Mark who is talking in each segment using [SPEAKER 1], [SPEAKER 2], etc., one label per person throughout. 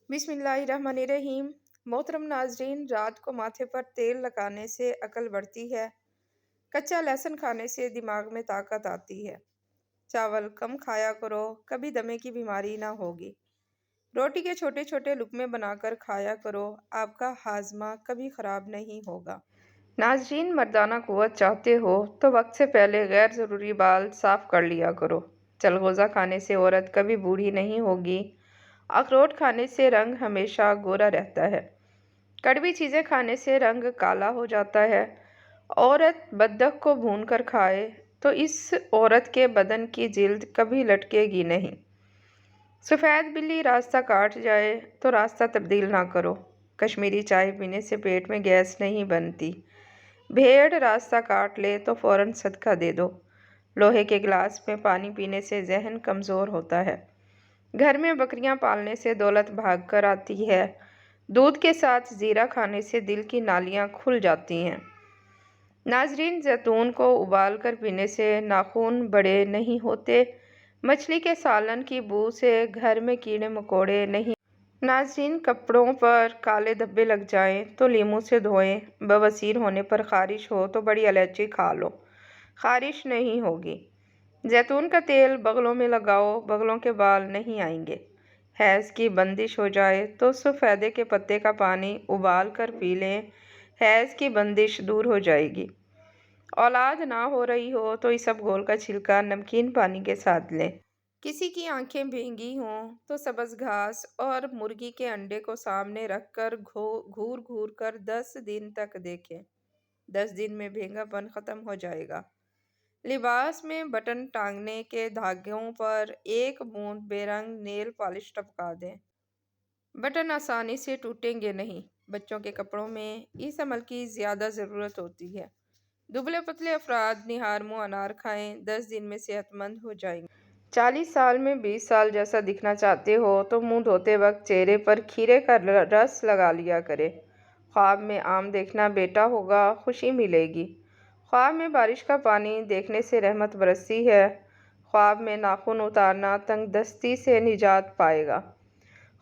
[SPEAKER 1] बिस्मिल्लाहिर्रहमानिर्रहीम। मोहतरम नाजरीन, रात को माथे पर तेल लगाने से अकल बढ़ती है। कच्चा लहसुन खाने से दिमाग में ताकत आती है। चावल कम खाया करो, कभी दमे की बीमारी ना होगी। रोटी के छोटे छोटे लुकमे बनाकर खाया करो, आपका हाजमा कभी खराब नहीं होगा। नाजरीन, मर्दाना कुव्वत चाहते हो तो वक्त से पहले गैर ज़रूरी बाल साफ कर लिया करो। चलगोज़ा खाने से औरत कभी बूढ़ी नहीं होगी। अखरोट खाने से रंग हमेशा गोरा रहता है। कड़वी चीज़ें खाने से रंग काला हो जाता है। औरत बत्तख को भून कर खाए तो इस औरत के बदन की जिल्द कभी लटकेगी नहीं। सफ़ेद बिल्ली रास्ता काट जाए तो रास्ता तब्दील ना करो। कश्मीरी चाय पीने से पेट में गैस नहीं बनती। भेड़ रास्ता काट ले तो फ़ौरन सदका दे दो। लोहे के गिलास में पानी पीने से जहन कमज़ोर होता है। घर में बकरियां पालने से दौलत भाग कर आती है। दूध के साथ ज़ीरा खाने से दिल की नालियां खुल जाती हैं। नाजरीन, जैतून को उबाल कर पीने से नाखून बड़े नहीं होते। मछली के सालन की बू से घर में कीड़े मकोड़े नहीं। नाजरीन, कपड़ों पर काले धब्बे लग जाएं तो लीमू से धोएं। बवासीर होने पर ख़ारिश हो तो बड़ी इलायची खा लो, ख़ारिश नहीं होगी। जैतून का तेल बगलों में लगाओ, बगलों के बाल नहीं आएंगे। हैज़ की बंदिश हो जाए तो सफ़ेदे के पत्ते का पानी उबाल कर पी लें, हैज़ की बंदिश दूर हो जाएगी। औलाद ना हो रही हो तो इसबगोल का छिलका नमकीन पानी के साथ लें। किसी की आंखें भींगी हों तो सब्ज़ घास और मुर्गी के अंडे को सामने रखकर घूर घूर कर 10 दिन तक देखें। 10 दिन में भींगापन ख़त्म हो जाएगा। लिबास में बटन टांगने के धागों पर एक बूंद बेरंग नेल पॉलिश टपका दें। बटन आसानी से टूटेंगे नहीं। बच्चों के कपड़ों में इस अमल की ज़्यादा ज़रूरत होती है। दुबले पतले अफराद निहार मुँह अनार खाएं, 10 दिन में सेहतमंद हो जाएंगे। 40 साल में 20 साल जैसा दिखना चाहते हो तो मुंह धोते वक्त चेहरे पर खीरे का रस लगा लिया करें। ख्वाब में आम देखना बेटा होगा, खुशी मिलेगी। ख्वाब में बारिश का पानी देखने से रहमत बरसती है। ख्वाब में नाखून उतारना तंगदस्ती से निजात पाएगा।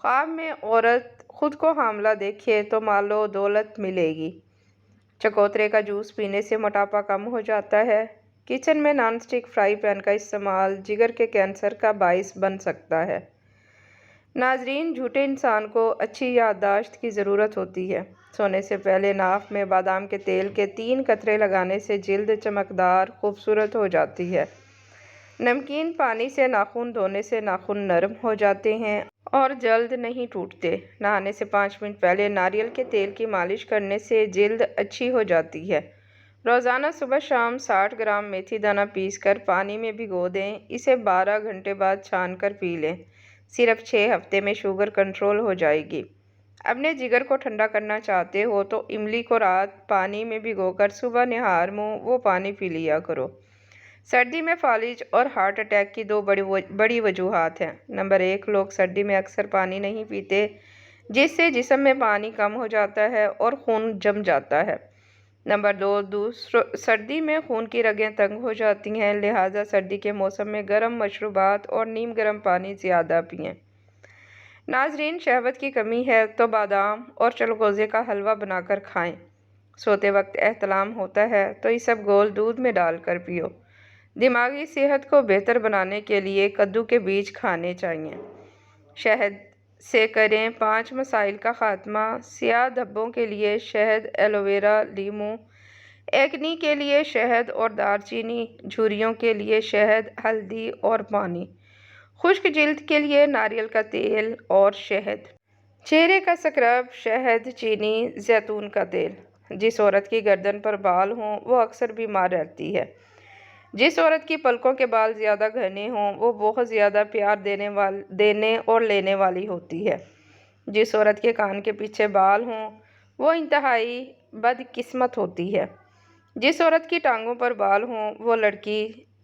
[SPEAKER 1] ख्वाब में औरत खुद को हामला देखे तो मालो दौलत मिलेगी। चकोतरे का जूस पीने से मोटापा कम हो जाता है। किचन में नॉन स्टिक फ्राई पैन का इस्तेमाल जिगर के कैंसर का बाइस बन सकता है। नाजरीन, झूठे इंसान को अच्छी याददाश्त की ज़रूरत होती है। सोने से पहले नाक में बादाम के तेल के 3 कतरे लगाने से जिल्द चमकदार खूबसूरत हो जाती है। नमकीन पानी से नाखून धोने से नाखून नरम हो जाते हैं और जल्द नहीं टूटते। नहाने से 5 मिनट पहले नारियल के तेल की मालिश करने से जिल्द अच्छी हो जाती है। रोज़ाना सुबह शाम 60 ग्राम मेथी दाना पीसकर पानी में भिगो दें। इसे 12 घंटे बाद छान कर पी लें। सिर्फ 6 हफ्ते में शुगर कंट्रोल हो जाएगी। अपने जिगर को ठंडा करना चाहते हो तो इमली को रात पानी में भिगोकर सुबह निहार मुँह वो पानी पी लिया करो। सर्दी में फालिज और हार्ट अटैक की 2 बड़ी वजूहात हैं। नंबर 1, लोग सर्दी में अक्सर पानी नहीं पीते, जिससे जिस्म में पानी कम हो जाता है और खून जम जाता है। नंबर 2, सर्दी में खून की रगें तंग हो जाती हैं, लिहाजा सर्दी के मौसम में गर्म मशरूबात और नीम गर्म पानी ज़्यादा पिएं। नाजरीन, शहवत की कमी है तो बादाम और चलगोज़े का हलवा बनाकर खाएं। सोते वक्त एहतलाम होता है तो इसबगोल दूध में डालकर पियो। दिमागी सेहत को बेहतर बनाने के लिए कद्दू के बीज खाने चाहिए। शहद से करें 5 मसाइल का ख़ात्मा। सियाह धब्बों के लिए शहद, एलोवेरा, लीमू। एक्नी के लिए शहद और दालचीनी। झुर्रियों के लिए शहद, हल्दी और पानी। खुश्क जिल्द के लिए नारियल का तेल और शहद। चेहरे का स्क्रब, शहद, चीनी, जैतून का तेल। जिस औरत की गर्दन पर बाल हों वो अक्सर बीमार रहती है। जिस औरत की पलकों के बाल ज़्यादा घने हों वो बहुत ज़्यादा प्यार देने और लेने वाली होती है। जिस औरत के कान के पीछे बाल हों वो इंतहाई बदकिस्मत होती है। जिस औरत की टांगों पर बाल हों वो लड़की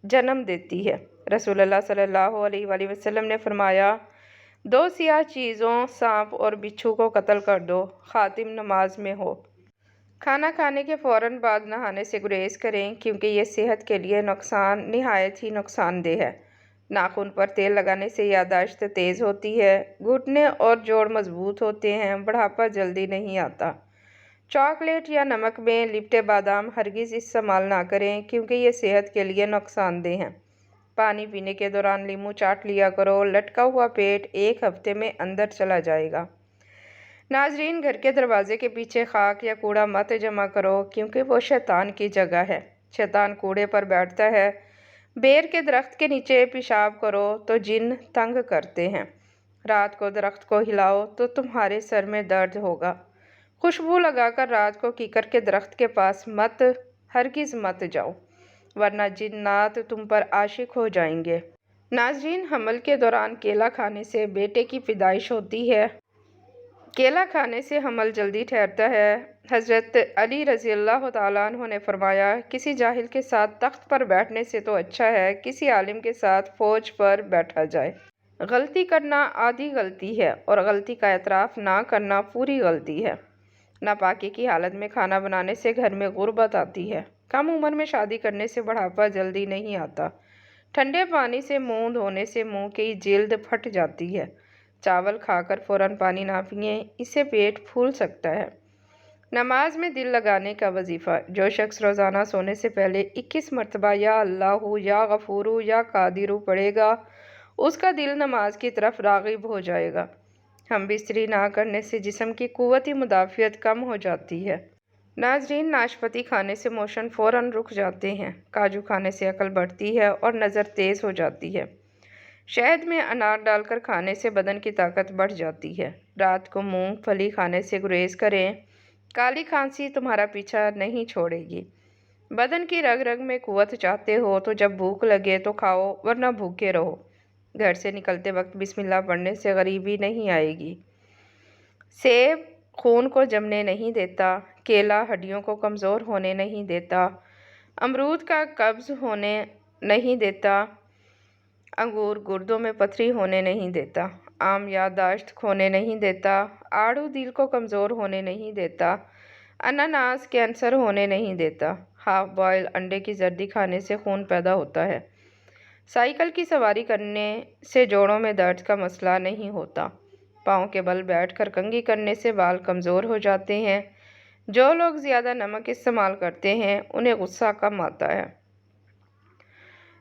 [SPEAKER 1] जन्म देती है। रसूलुल्लाह सल्लल्लाहु अलैहि वसल्लम ने फरमाया, 2 सियाह चीज़ों सांप और बिच्छू को कत्ल कर दो, खातिम नमाज में हो। खाना खाने के फ़ौरन बाद नहाने से गुरेज करें क्योंकि ये सेहत के लिए नहायत ही नुकसानदेह है। नाखून पर तेल लगाने से याददाश्त तेज होती है, घुटने और जोड़ मजबूत होते हैं, बुढ़ापा जल्दी नहीं आता। चॉकलेट या नमक में लिपटे बादाम हरगिज़ इस्तेमाल ना करें क्योंकि ये सेहत के लिए नुकसानदेह हैं। पानी पीने के दौरान नींबू चाट लिया करो, लटका हुआ पेट 1 हफ्ते में अंदर चला जाएगा। नाजरीन, घर के दरवाजे के पीछे खाक या कूड़ा मत जमा करो क्योंकि वो शैतान की जगह है। शैतान कूड़े पर बैठता है। बेर के दरख्त के नीचे पेशाब करो तो जिन तंग करते हैं। रात को दरख्त को हिलाओ तो तुम्हारे सर में दर्द होगा। खुशबू लगाकर रात को कीकर के दरख्त के पास हरगिज़ मत जाओ, वरना जिन्नात तुम पर आशिक हो जाएंगे। नाजरीन, हमल के दौरान केला खाने से बेटे की पैदाइश होती है। केला खाने से हमल जल्दी ठहरता है। हज़रत अली रज़ियल्लाहु ताला अन्हु ने फरमाया, किसी जाहिल के साथ तख्त पर बैठने से तो अच्छा है किसी आलिम के साथ फौज पर बैठा जाए। गलती करना आधी गलती है और गलती का एतराफ़ ना करना पूरी गलती है। नापाकी की हालत में खाना बनाने से घर में गुर्बत आती है। कम उम्र में शादी करने से बुढ़ापा जल्दी नहीं आता। ठंडे पानी से मुंह धोने से मुंह की जिल्द फट जाती है। चावल खाकर फ़ौरन पानी ना पिएं, इससे पेट फूल सकता है। नमाज में दिल लगाने का वजीफ़ा। जो शख्स रोज़ाना सोने से पहले 21 मरतबा या अल्लाहु या गफूरू या कादिरू पढ़ेगा, उसका दिल नमाज की तरफ राग़िब हो जाएगा। हम बिस्तरी ना करने से जिस्म की क़ुव्वती मुदाफ़ियत कम हो जाती है। नाजरीन, नाशपाती खाने से मोशन फ़ौरन रुक जाते हैं। काजू खाने से अकल बढ़ती है और नज़र तेज़ हो जाती है। शहद में अनार डालकर खाने से बदन की ताकत बढ़ जाती है। रात को मूंगफली खाने से गुरेज करें। काली खांसी तुम्हारा पीछा नहीं छोड़ेगी। बदन की रग रग में कुव्वत चाहते हो तो जब भूख लगे तो खाओ, वरना भूखे रहो। घर से निकलते वक्त बिस्मिल्लाह पढ़ने से गरीबी नहीं आएगी। सेब खून को जमने नहीं देता। केला हड्डियों को कमज़ोर होने नहीं देता। अमरूद का कब्ज़ होने नहीं देता। अंगूर गुर्दों में पथरी होने नहीं देता। आम याददाश्त खोने नहीं देता। आड़ू दिल को कमज़ोर होने नहीं देता। अनानास कैंसर होने नहीं देता। हाफ बॉयल अंडे की जर्दी खाने से खून पैदा होता है। साइकिल की सवारी करने से जोड़ों में दर्द का मसला नहीं होता। पाँव के बल बैठकर कंघी करने से बाल कमज़ोर हो जाते हैं। जो लोग ज़्यादा नमक इस्तेमाल करते हैं उन्हें गुस्सा कम आता है।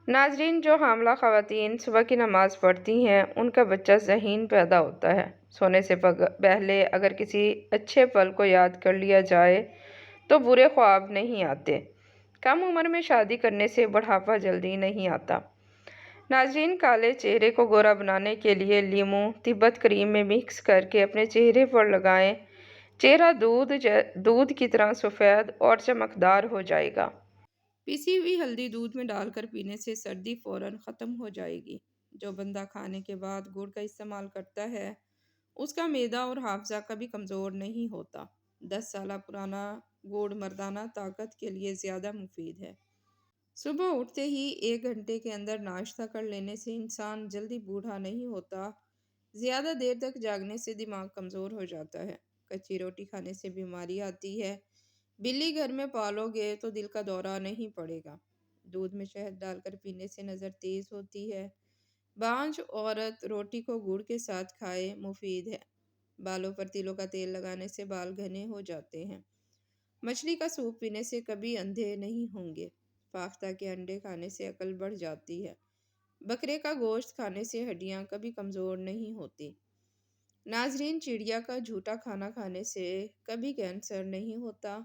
[SPEAKER 1] नाजरीन, जो हामला ख़वातीन सुबह की नमाज़ पढ़ती हैं उनका बच्चा ज़हीन पैदा होता है। सोने से पहले अगर किसी अच्छे पल को याद कर लिया जाए तो बुरे ख्वाब नहीं आते। कम उम्र में शादी करने से बुढ़ापा जल्दी नहीं आता। नाजरीन, काले चेहरे को गोरा बनाने के लिए लीमू तिब्बत क्रीम में मिक्स करके अपने चेहरे पर लगाएं। चेहरा दूध की तरह सफ़ेद और चमकदार हो जाएगा। पिसी हुई हल्दी दूध में डालकर पीने से सर्दी फ़ौरन ख़त्म हो जाएगी। जो बंदा खाने के बाद गुड़ का इस्तेमाल करता है उसका मैदा और हाफजा कभी कमज़ोर नहीं होता। 10 साल पुराना गुड़ मर्दाना ताकत के लिए ज़्यादा मुफीद है। सुबह उठते ही 1 घंटे के अंदर नाश्ता कर लेने से इंसान जल्दी बूढ़ा नहीं होता। ज़्यादा देर तक जागने से दिमाग कमज़ोर हो जाता है। कच्ची रोटी खाने से बीमारी आती है। बिल्ली घर में पालोगे तो दिल का दौरा नहीं पड़ेगा। दूध में शहद डालकर पीने से नज़र तेज़ होती है। बांझ औरत रोटी को गुड़ के साथ खाए, मुफीद है। बालों पर तिलों का तेल लगाने से बाल घने हो जाते हैं। मछली का सूप पीने से कभी अंधे नहीं होंगे। फाख्ता के अंडे खाने से अकल बढ़ जाती है। बकरे का गोश्त खाने से हड्डियां कभी कमज़ोर नहीं होती। नाजरीन, चिड़िया का झूठा खाना खाने से कभी कैंसर नहीं होता।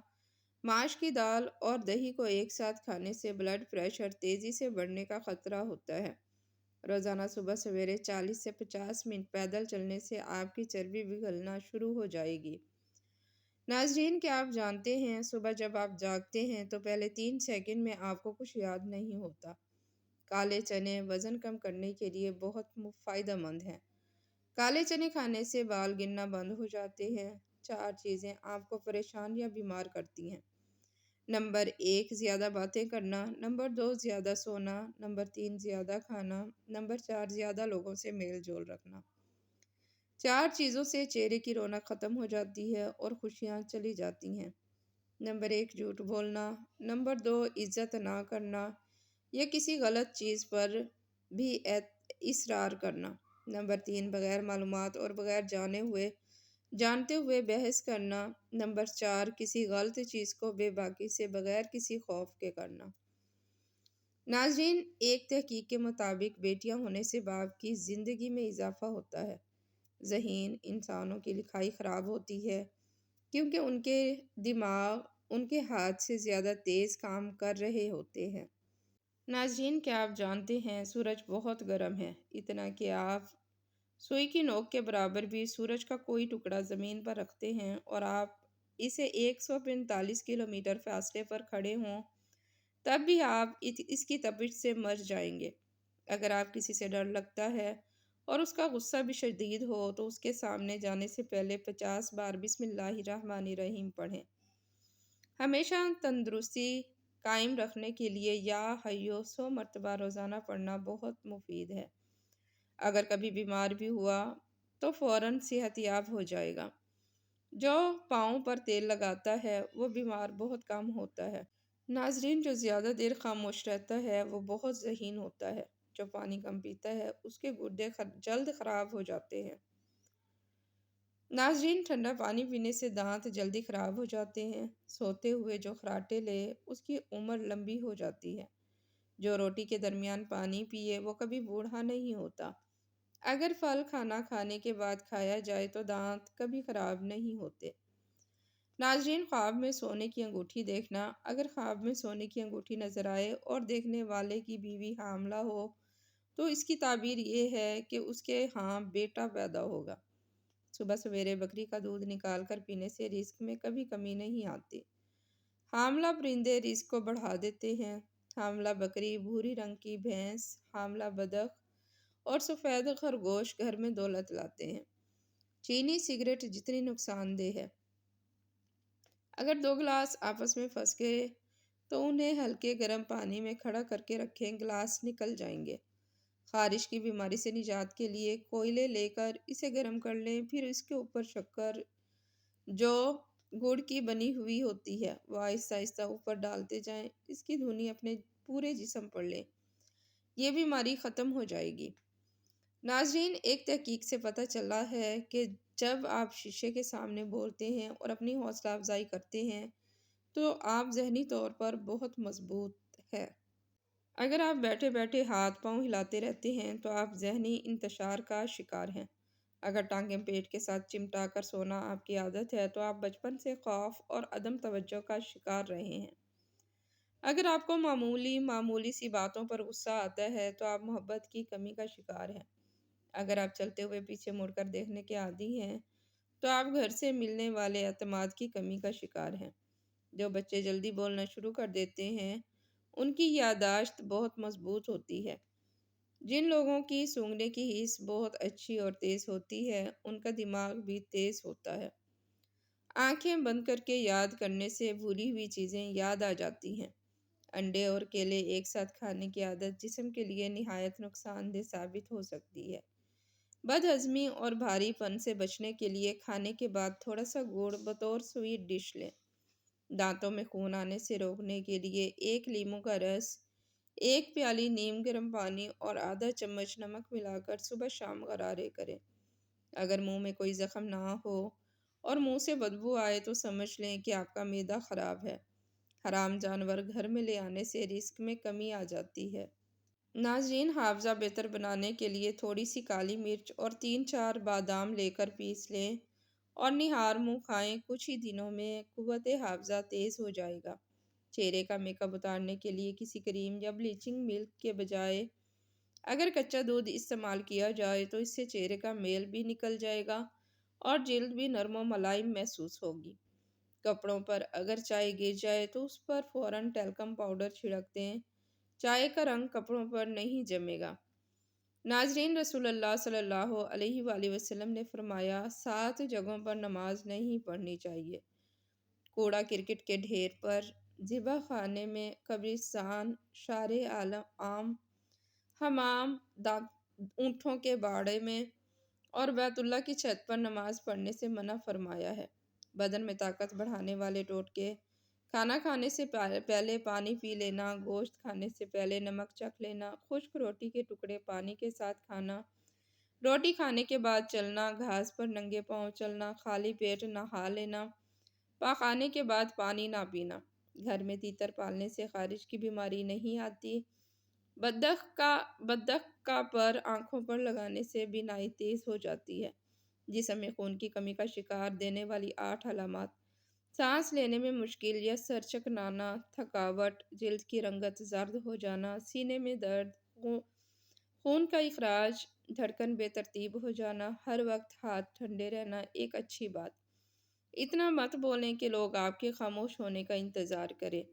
[SPEAKER 1] माश की दाल और दही को एक साथ खाने से ब्लड प्रेशर तेज़ी से बढ़ने का ख़तरा होता है। रोज़ाना सुबह सवेरे 40 से 50 मिनट पैदल चलने से आपकी चर्बी पिघलना शुरू हो जाएगी। नाजरीन, क्या आप जानते हैं सुबह जब आप जागते हैं तो पहले 3 सेकंड में आपको कुछ याद नहीं होता। काले चने वज़न कम करने के लिए बहुत फ़ायदेमंद हैं। काले चने खाने से बाल गिरना बंद हो जाते हैं। 4 चीज़ें आपको परेशान या बीमार करती हैं। नंबर 1, ज़्यादा बातें करना। नंबर 2, ज़्यादा सोना। नंबर 3, ज़्यादा खाना। नंबर 4, ज़्यादा लोगों से मेल जोल रखना। 4 चीज़ों से चेहरे की रौनक ख़त्म हो जाती है और खुशियाँ चली जाती हैं। नंबर 1, झूठ बोलना। नंबर 2, इज्जत ना करना या किसी गलत चीज़ पर भी اصرار کرنا۔ نمبر 3، بغیر معلومات اور بغیر جانتے ہوئے بحث کرنا۔ نمبر 4، کسی غلط چیز کو بے باکی سے بغیر کسی خوف کے کرنا۔ ناظرین، ایک تحقیق کے مطابق بیٹیاں ہونے سے باپ کی زندگی میں اضافہ ہوتا ہے۔ ذہین انسانوں کی لکھائی خراب ہوتی ہے کیونکہ ان کے دماغ ان کے ہاتھ سے زیادہ تیز کام کر رہے ہوتے ہیں۔ ناظرین، کیا آپ جانتے ہیں سورج بہت گرم ہے، اتنا کہ آپ سوئی کی نوک کے برابر بھی سورج کا کوئی ٹکڑا زمین پر رکھتے ہیں اور آپ اسے 145 کلومیٹر فاصلے پر کھڑے ہوں تب بھی آپ اس کی تپش سے مر جائیں گے۔ اگر آپ کسی سے ڈر لگتا ہے اور اس کا غصہ بھی شدید ہو تو اس کے سامنے جانے سے پہلے 50 بار بسم اللہ الرحمن الرحیم پڑھیں۔ ہمیشہ تندرستی قائم رکھنے کے لیے یا حیو 100 مرتبہ روزانہ پڑھنا بہت مفید ہے۔ اگر کبھی بیمار بھی ہوا تو فوراً صحت یاب ہو جائے گا۔ جو پاؤں پر تیل لگاتا ہے وہ بیمار بہت کم ہوتا ہے۔ ناظرین، جو زیادہ دیر خاموش رہتا ہے وہ بہت ذہین ہوتا ہے۔ جو پانی کم پیتا ہے اس کے گردے جلد خراب ہو جاتے ہیں۔ ناظرین، ٹھنڈا پانی پینے سے دانت جلدی خراب ہو جاتے ہیں۔ سوتے ہوئے جو خراٹے لے اس کی عمر لمبی ہو جاتی ہے۔ جو روٹی کے درمیان پانی پیے وہ کبھی بوڑھا نہیں ہوتا۔ اگر پھل کھانا کھانے کے بعد کھایا جائے تو دانت کبھی خراب نہیں ہوتے۔ ناظرین، خواب میں سونے کی انگوٹھی دیکھنا۔ اگر خواب میں سونے کی انگوٹھی نظر آئے اور دیکھنے والے کی بیوی حاملہ ہو تو اس کی تعبیر یہ ہے کہ اس کے ہاں بیٹا پیدا ہوگا۔ صبح سویرے بکری کا دودھ نکال کر پینے سے رزق میں کبھی کمی نہیں آتی۔ حاملہ پرندے رزق کو بڑھا دیتے ہیں۔ حاملہ بکری، بھوری رنگ کی بھینس، حاملہ بطخ اور سفید خرگوش گھر میں دولت لاتے ہیں۔ چینی سگریٹ جتنی نقصان دہ ہے۔ اگر 2 گلاس آپس میں پھنس گئے تو انہیں ہلکے گرم پانی میں کھڑا کر کے رکھیں، گلاس نکل جائیں گے۔ خارش کی بیماری سے نجات کے لیے کوئلے لے کر اسے گرم کر لیں، پھر اس کے اوپر شکر جو گڑ کی بنی ہوئی ہوتی ہے وہ آہستہ آہستہ اوپر ڈالتے جائیں، اس کی دھونی اپنے پورے جسم پر لیں، یہ بیماری ختم ہو جائے گی۔ ناظرین، ایک تحقیق سے پتہ چلا ہے کہ جب آپ شیشے کے سامنے بولتے ہیں اور اپنی حوصلہ افزائی کرتے ہیں تو آپ ذہنی طور پر بہت مضبوط ہے۔ اگر آپ بیٹھے بیٹھے ہاتھ پاؤں ہلاتے رہتے ہیں تو آپ ذہنی انتشار کا شکار ہیں۔ اگر ٹانگیں پیٹ کے ساتھ چمٹا کر سونا آپ کی عادت ہے تو آپ بچپن سے خوف اور عدم توجہ کا شکار رہے ہیں۔ اگر آپ کو معمولی سی باتوں پر غصہ آتا ہے تو آپ محبت کی کمی کا شکار ہیں۔ اگر آپ چلتے ہوئے پیچھے مڑ کر دیکھنے کے عادی ہیں تو آپ گھر سے ملنے والے اعتماد کی کمی کا شکار ہیں۔ جو بچے جلدی بولنا شروع کر دیتے ہیں ان کی یادداشت بہت مضبوط ہوتی ہے۔ جن لوگوں کی سونگھنے کی حس بہت اچھی اور تیز ہوتی ہے ان کا دماغ بھی تیز ہوتا ہے۔ آنکھیں بند کر کے یاد کرنے سے بھولی ہوئی چیزیں یاد آ جاتی ہیں۔ انڈے اور کیلے ایک ساتھ کھانے کی عادت جسم کے لیے نہایت نقصان دہ ثابت ہو سکتی ہے۔ بد ہضمی اور بھاری پن سے بچنے کے لیے کھانے کے بعد تھوڑا سا گڑ بطور سویٹ ڈش لیں۔ دانتوں میں خون آنے سے روکنے کے لیے 1 لیموں کا رس، 1 پیالی نیم گرم پانی اور آدھا چمچ نمک ملا کر صبح شام غرارے کریں۔ اگر منہ میں کوئی زخم نہ ہو اور منہ سے بدبو آئے تو سمجھ لیں کہ آپ کا معدہ خراب ہے۔ حرام جانور گھر میں لے آنے سے رزق میں کمی آ جاتی ہے۔ ناظرین، حافظہ بہتر بنانے کے لیے تھوڑی سی کالی مرچ اور 3-4 بادام لے کر پیس لیں اور نہار منہ کھائیں، کچھ ہی دنوں میں قوت حافظہ تیز ہو جائے گا۔ چہرے کا میک اپ اتارنے کے لیے کسی کریم یا بلیچنگ ملک کے بجائے اگر کچا دودھ استعمال کیا جائے تو اس سے چہرے کا میل بھی نکل جائے گا اور جلد بھی نرم و ملائم محسوس ہوگی۔ کپڑوں پر اگر چائے گر جائے تو اس پر فوراً ٹیلکم پاؤڈر چھڑک دیں، چائے کا رنگ کپڑوں پر نہیں جمے گا۔ ناظرین، رسول اللہ صلی اللہ علیہ وآلہ وسلم نے فرمایا 7 جگہوں پر نماز نہیں پڑھنی چاہیے: کوڑا کرکٹ کے ڈھیر پر، ذبح خانے میں، قبرستان، شارع عام، حمام، اونٹوں کے باڑے میں اور بیت اللہ کی چھت پر نماز پڑھنے سے منع فرمایا ہے۔ بدن میں طاقت بڑھانے والے ٹوٹکے کھانا کھانے سے پہلے پانی پی لینا، گوشت کھانے سے پہلے نمک چکھ لینا، خشک روٹی کے ٹکڑے پانی کے ساتھ کھانا، روٹی کھانے کے بعد چلنا، گھاس پر ننگے پاؤں چلنا، خالی پیٹ نہا لینا، پاخانے کے بعد پانی نہ پینا۔ گھر میں تیتر پالنے سے خارش کی بیماری نہیں آتی۔ بدخ کا پر آنکھوں پر لگانے سے بینائی تیز ہو جاتی ہے۔ جسم میں خون کی کمی کا شکار دینے والی 8 علامات: سانس لینے میں مشکل یا سر چکنانا، تھکاوٹ، جلد کی رنگت زرد ہو جانا، سینے میں درد، خون کا اخراج، دھڑکن بے ترتیب ہو جانا، ہر وقت ہاتھ ٹھنڈے رہنا۔ ایک اچھی بات: اتنا مت بولیں کہ لوگ آپ کے خاموش ہونے کا انتظار کریں،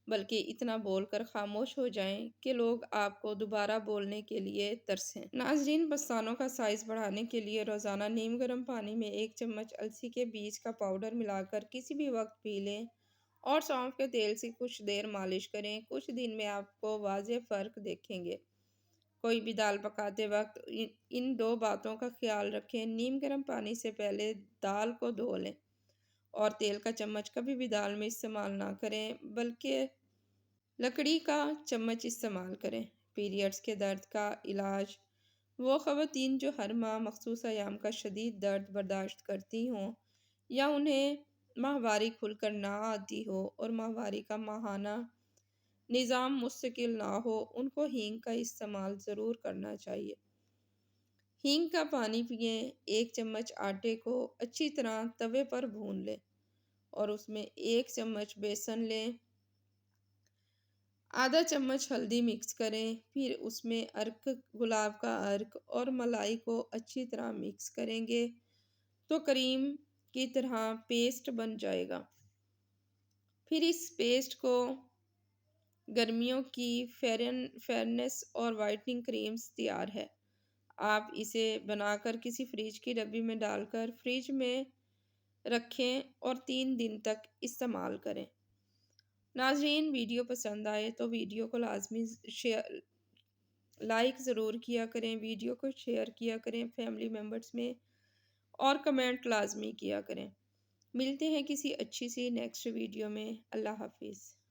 [SPEAKER 1] بلکہ اتنا بول کر خاموش ہو جائیں کہ لوگ آپ کو دوبارہ بولنے کے لیے ترسیں۔ ناظرین، پستانوں کا سائز بڑھانے کے لیے روزانہ نیم گرم پانی میں 1 چمچ السی کے بیج کا پاؤڈر ملا کر کسی بھی وقت پی لیں اور سونف کے تیل سے کچھ دیر مالش کریں۔ کچھ دن میں آپ کو واضح فرق دیکھیں گے۔ کوئی بھی دال پکاتے وقت ان 2 باتوں کا خیال رکھیں: نیم گرم پانی سے پہلے دال کو دھو لیں اور تیل کا چمچ کبھی بھی دال میں استعمال نہ کریں بلکہ لکڑی کا چمچ استعمال کریں۔ پیریڈز کے درد کا علاج: وہ خواتین جو ہر ماہ مخصوص ایام کا شدید درد برداشت کرتی ہوں یا انہیں ماہواری کھل کر نہ آتی ہو اور ماہواری کا ماہانہ نظام مستقل نہ ہو، ان کو ہینگ کا استعمال ضرور کرنا چاہیے۔ ہینگ کا پانی پئیں۔ 1 چمچ آٹے کو اچھی طرح توے پر بھون لیں اور اس میں 1 چمچ بیسن لیں، آدھا چمچ ہلدی مکس کریں، پھر اس میں ارک، گلاب کا ارک اور ملائی کو اچھی طرح مکس کریں گے تو کریم کی طرح پیسٹ بن جائے گا۔ پھر اس پیسٹ کو گرمیوں کی فیئرنس اور وائٹننگ کریمز تیار ہے۔ آپ اسے بنا کر کسی فریج کی ڈبی میں ڈال کر فریج میں رکھیں اور 3 دن تک استعمال کریں۔ ناظرین، ویڈیو پسند آئے تو ویڈیو کو لازمی لائک ضرور کیا کریں، ویڈیو کو شیئر کیا کریں فیملی ممبرز میں، اور کمنٹ لازمی کیا کریں۔ ملتے ہیں کسی اچھی سی نیکسٹ ویڈیو میں۔ اللہ حافظ۔